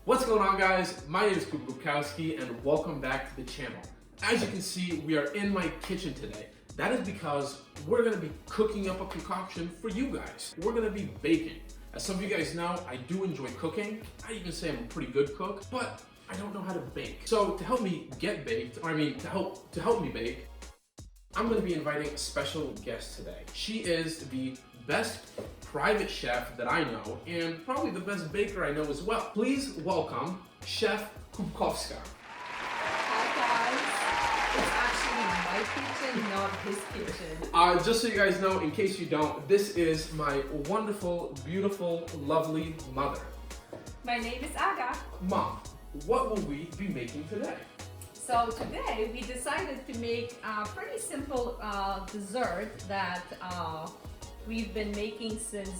What's going on, guys? My name is Kubikowski and welcome back to the channel. As you can see, we are in my kitchen today. That is because we're gonna be cooking up a concoction for you guys. We're gonna be baking. As some of you guys know, I do enjoy cooking. I even say I'm a pretty good cook, but I don't know how to bake. So to help me get baked, to help me bake, I'm gonna be inviting a special guest today. She is the best private chef that I know, and probably the best baker I know as well. Please welcome Chef Kubikowska. Hi guys, it's actually my kitchen, not his kitchen. Just so you guys know, in case you don't, this is my wonderful, beautiful, lovely mother. My name is Aga. Mom, what will we be making today? So today we decided to make a pretty simple dessert that we've been making since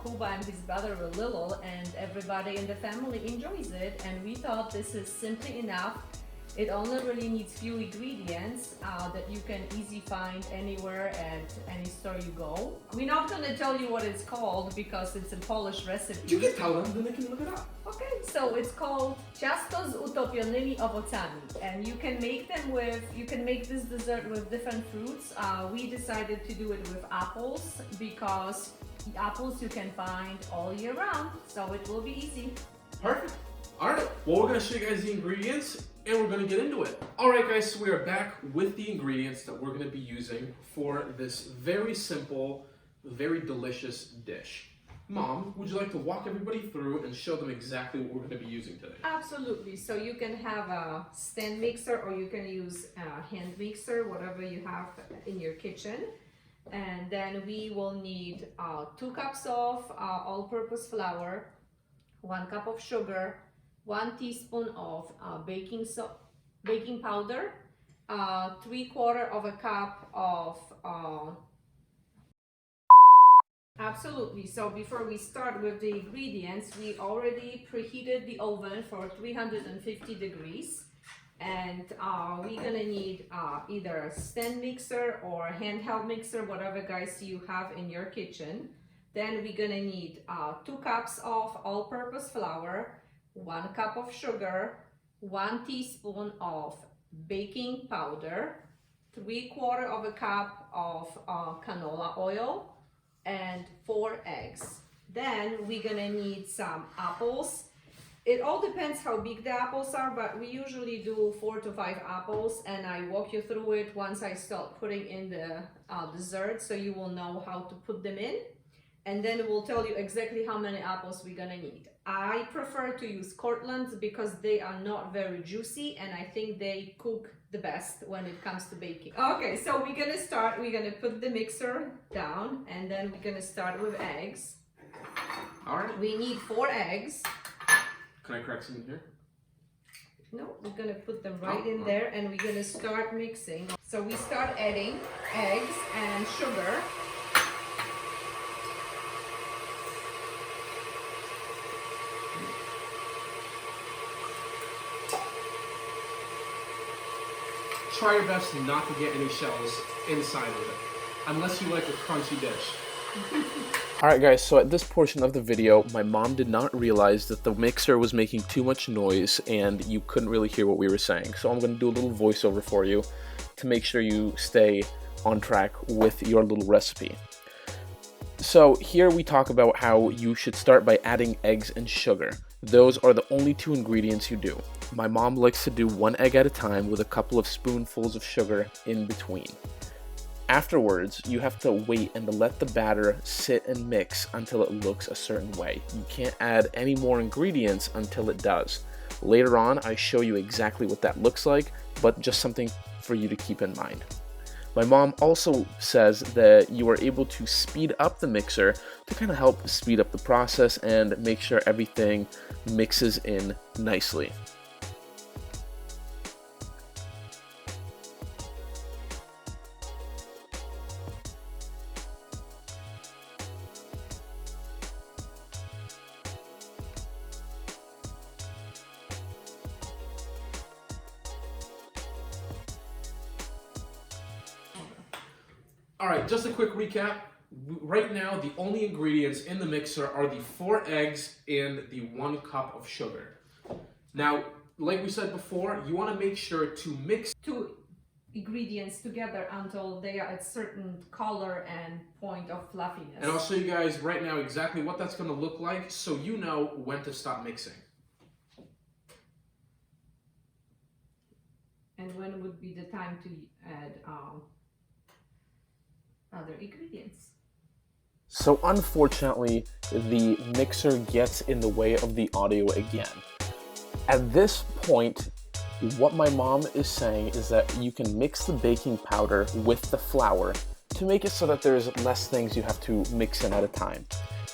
Kuba and his brother were little, and everybody in the family enjoys it, and we thought this is simply enough. It only really needs few ingredients that you can easily find anywhere at any store you go. We're not going to tell you what it's called because it's a Polish recipe. You can tell them, then they can look it up. Okay, so it's called ciasto z utopionymi owocami, and you can make this dessert with different fruits. We decided to do it with apples because the apples you can find all year round, so it will be easy. Perfect. All right, well, we're gonna show you guys the ingredients and we're gonna get into it. All right, guys, so we are back with the ingredients that we're gonna be using for this very simple, very delicious dish. Mom, would you like to walk everybody through and show them exactly what we're gonna be using today? Absolutely. So you can have a stand mixer or you can use a hand mixer, whatever you have in your kitchen. And then we will need 2 cups of all-purpose flour, 1 cup of sugar, 1 teaspoon of baking powder, 3/4 of a cup of Absolutely. So before we start with the ingredients, we already preheated the oven for 350 degrees, and we're gonna need either a stand mixer or a handheld mixer, whatever guys you have in your kitchen. Then we're gonna need 2 cups of all-purpose flour, 1 cup of sugar, 1 teaspoon of baking powder, 3/4 of a cup of canola oil, and 4 eggs. Then we're gonna need some apples. It all depends how big the apples are, but we usually do 4 to 5 apples, and I walk you through it once I start putting in the dessert, so you will know how to put them in. And then we'll tell you exactly how many apples we're gonna need. I prefer to use Cortlands because they are not very juicy, and I think they cook the best when it comes to baking. Okay, so we're gonna put the mixer down, and then we're gonna start with eggs. All right. We need 4 eggs. Can I crack some in here? No, we're gonna put them right in there, and we're gonna start mixing. So we start adding eggs and sugar. Try your best not to get any shells inside of it, unless you like a crunchy dish. Alright guys, so at this portion of the video, my mom did not realize that the mixer was making too much noise and you couldn't really hear what we were saying. So I'm going to do a little voiceover for you to make sure you stay on track with your little recipe. So here we talk about how you should start by adding eggs and sugar. Those are the only 2 ingredients you do. My mom likes to do 1 egg at a time with a couple of spoonfuls of sugar in between. Afterwards, you have to wait and let the batter sit and mix until it looks a certain way. You can't add any more ingredients until it does. Later on, I show you exactly what that looks like, but just something for you to keep in mind. My mom also says that you are able to speed up the mixer to kind of help speed up the process and make sure everything mixes in nicely. All right, just a quick recap. Right now, the only ingredients in the mixer are the 4 eggs and the 1 cup of sugar. Now, like we said before, you want to make sure to mix 2 ingredients together until they are at certain color and point of fluffiness. And I'll show you guys right now exactly what that's going to look like so you know when to stop mixing. And when would be the time to add other ingredients? So unfortunately, the mixer gets in the way of the audio again. At this point, what my mom is saying is that you can mix the baking powder with the flour to make it so that there's less things you have to mix in at a time.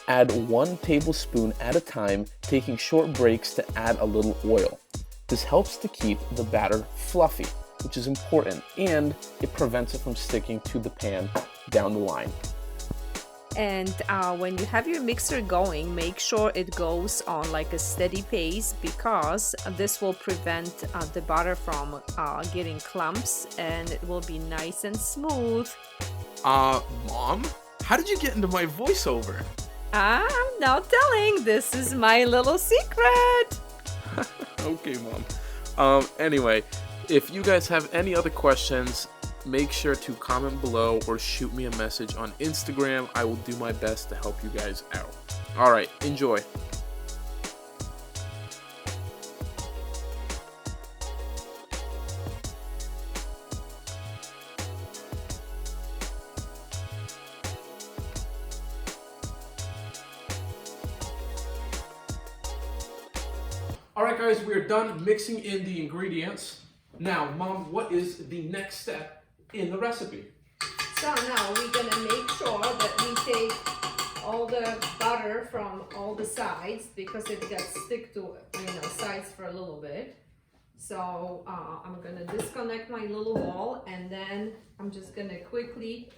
Add 1 tablespoon at a time, taking short breaks to add a little oil. This helps to keep the batter fluffy, which is important, and it prevents it from sticking to the pan down the line. And when you have your mixer going, make sure it goes on like a steady pace, because this will prevent the butter from getting clumps, and it will be nice and smooth. Mom, how did you get into my voiceover? I'm not telling. This is my little secret. Okay, Mom. Anyway, if you guys have any other questions, make sure to comment below or shoot me a message on Instagram. I will do my best to help you guys out. All right, enjoy. All right, guys, we are done mixing in the ingredients. Now, Mom, what is the next step in the recipe? So now we're gonna make sure that we take all the butter from all the sides, because it gets stick to sides for a little bit. So I'm gonna disconnect my little ball, and then I'm just gonna quickly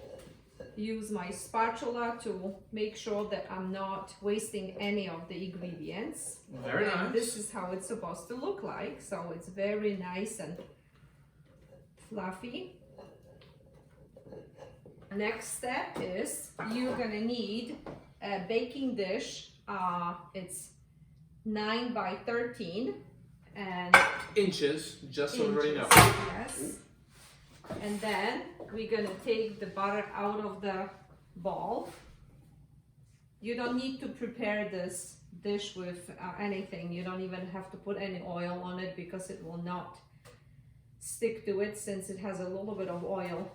use my spatula to make sure that I'm not wasting any of the ingredients. Very nice. And this is how it's supposed to look like. So it's very nice and fluffy. Next step is you're gonna need a baking dish. It's 9 by 13 and inches, just so everybody knows. Yes. And then we're gonna take the butter out of the bowl. You don't need to prepare this dish with anything. You don't even have to put any oil on it, because it will not stick to it since it has a little bit of oil.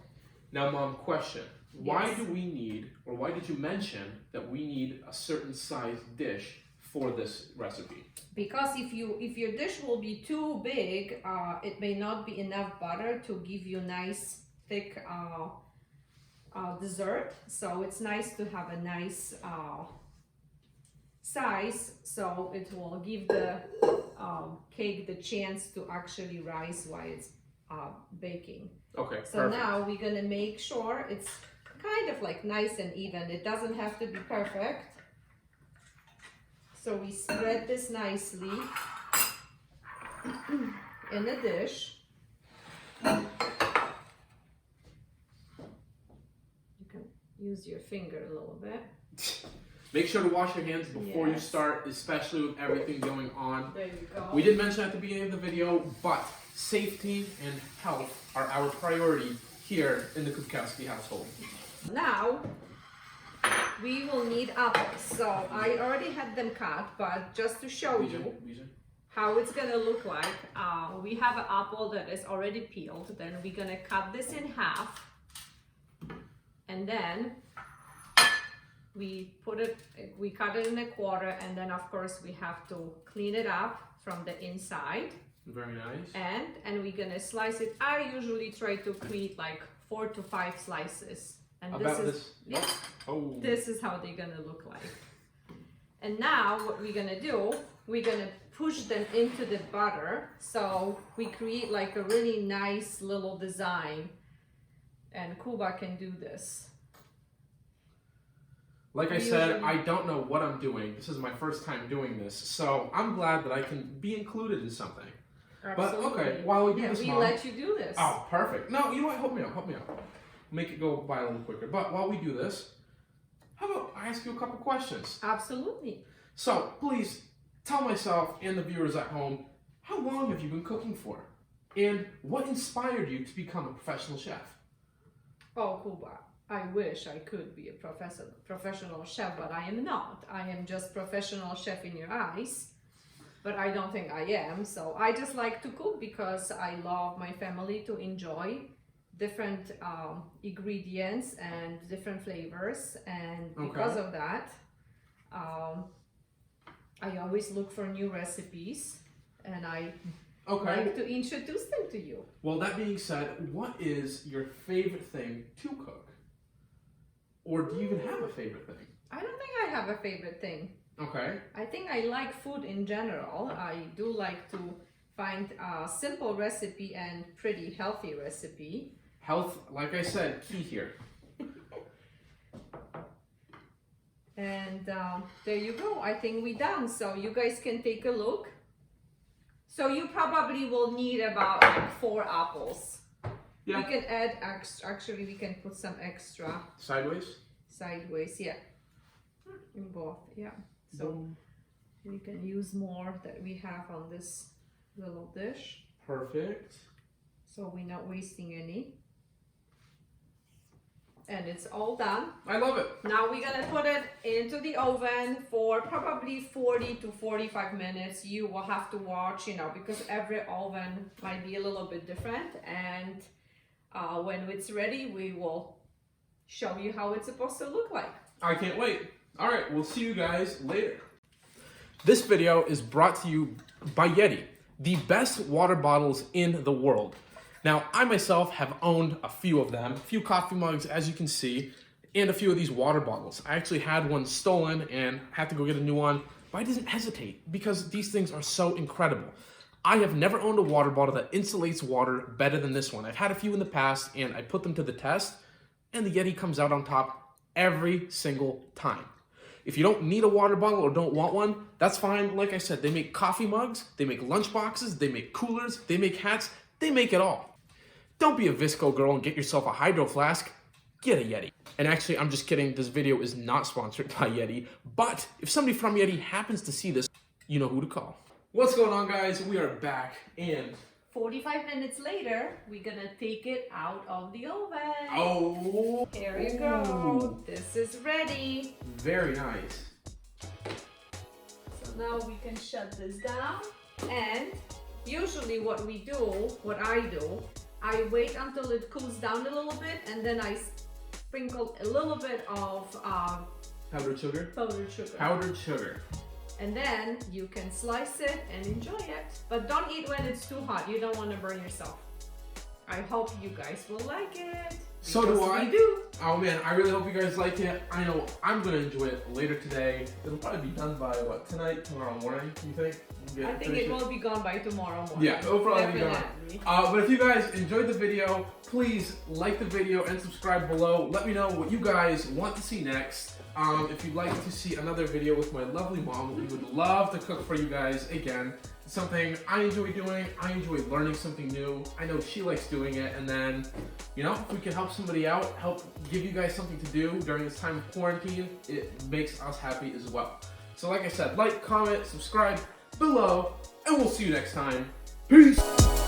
Now, Mom, question. Why Yes. do we need, or why did you mention that we need a certain size dish for this recipe? Because if your dish will be too big, it may not be enough butter to give you nice thick dessert. So it's nice to have a nice size, so it will give the cake the chance to actually rise while it's baking. Okay, So perfect. now we're gonna make sure it's kind of like nice and even. It doesn't have to be perfect. So we spread this nicely in a dish. You can use your finger a little bit. Make sure to wash your hands before you Yes. start, especially with everything going on. There you go. We did mention at the beginning of the video, but safety and health are our priority here in the Kubkowski household. Now we will need apples. So I already had them cut, but just to show you how it's gonna look like, we have an apple that is already peeled. Then we're gonna cut this in half, and then we cut it in a quarter, and then of course we have to clean it up from the inside. Very nice. And we're gonna slice it. I usually try to create like 4 to 5 slices. And yeah, Oh. this is how they're gonna look like. And now what we're gonna do, we're gonna push them into the butter, so we create like a really nice little design. And Kuba can do this. Like I said, I don't know what I'm doing. This is my first time doing this, so I'm glad that I can be included in something. Absolutely. But okay, while we do this, we Mom, let you do this. Oh, perfect. No, you know what? Help me out. Make it go by a little quicker. But while we do this, how about I ask you a couple questions? Absolutely. So please tell myself and the viewers at home, how long have you been cooking for? And what inspired you to become a professional chef? Oh, Kuba, I wish I could be a professional chef, but I am not. I am just professional chef in your eyes, but I don't think I am. So I just like to cook because I love my family to enjoy different ingredients and different flavors, and because of that, I always look for new recipes, and I like to introduce them to you. Well, that being said, what is your favorite thing to cook? Or do you even have a favorite thing? I don't think I have a favorite thing. Okay. I think I like food in general. I do like to find a simple recipe and pretty healthy recipe. Health, like I said, key here. And there you go. I think we're done. So you guys can take a look. So you probably will need about 4 apples. Yeah. We can add actually we can put some extra Sideways? sideways, yeah. In both, yeah. So we can use more that we have on this little dish. Perfect. So we're not wasting any. And it's all done. I love it. Now we're gonna put it into the oven for probably 40 to 45 minutes. You will have to watch, you know, because every oven might be a little bit different. And when it's ready, we will show you how it's supposed to look like. I can't wait. All right, we'll see you guys later. This video is brought to you by Yeti, the best water bottles in the world. Now, I myself have owned a few of them, a few coffee mugs, as you can see, and a few of these water bottles. I actually had one stolen and had to go get a new one, but I didn't hesitate because these things are so incredible. I have never owned a water bottle that insulates water better than this one. I've had a few in the past and I put them to the test, and the Yeti comes out on top every single time. If you don't need a water bottle or don't want one, that's fine. Like I said, they make coffee mugs, they make lunch boxes, they make coolers, they make hats, they make it all. Don't be a Visco girl and get yourself a hydro flask. Get a Yeti. And actually, I'm just kidding. This video is not sponsored by Yeti. But if somebody from Yeti happens to see this, you know who to call. What's going on, guys? We are back, and 45 minutes later, we're gonna take it out of the oven. oh, Here you go. This is ready. very nice. So now we can shut this down. And usually what I do, I wait until it cools down a little bit, and then I sprinkle a little bit of Powdered sugar. powdered sugar. Powdered sugar. And then you can slice it and enjoy it. But don't eat when it's too hot. You don't want to burn yourself. I hope you guys will like it. So do I. We do. Oh man, I really hope you guys like it. I know I'm gonna enjoy it later today. It'll probably be done by what, tonight, tomorrow morning, you think? I think it will be gone by tomorrow morning. Yeah, it'll probably Definitely. be gone. But if you guys enjoyed the video, please like the video and subscribe below. Let me know what you guys want to see next. If you'd like to see another video with my lovely mom, we would love to cook for you guys again. It's something I enjoy doing. I enjoy learning something new. I know she likes doing it. And then, you know, if we can help somebody out, help give you guys something to do during this time of quarantine, it makes us happy as well. So like I said, like, comment, subscribe below, and we'll see you next time. Peace!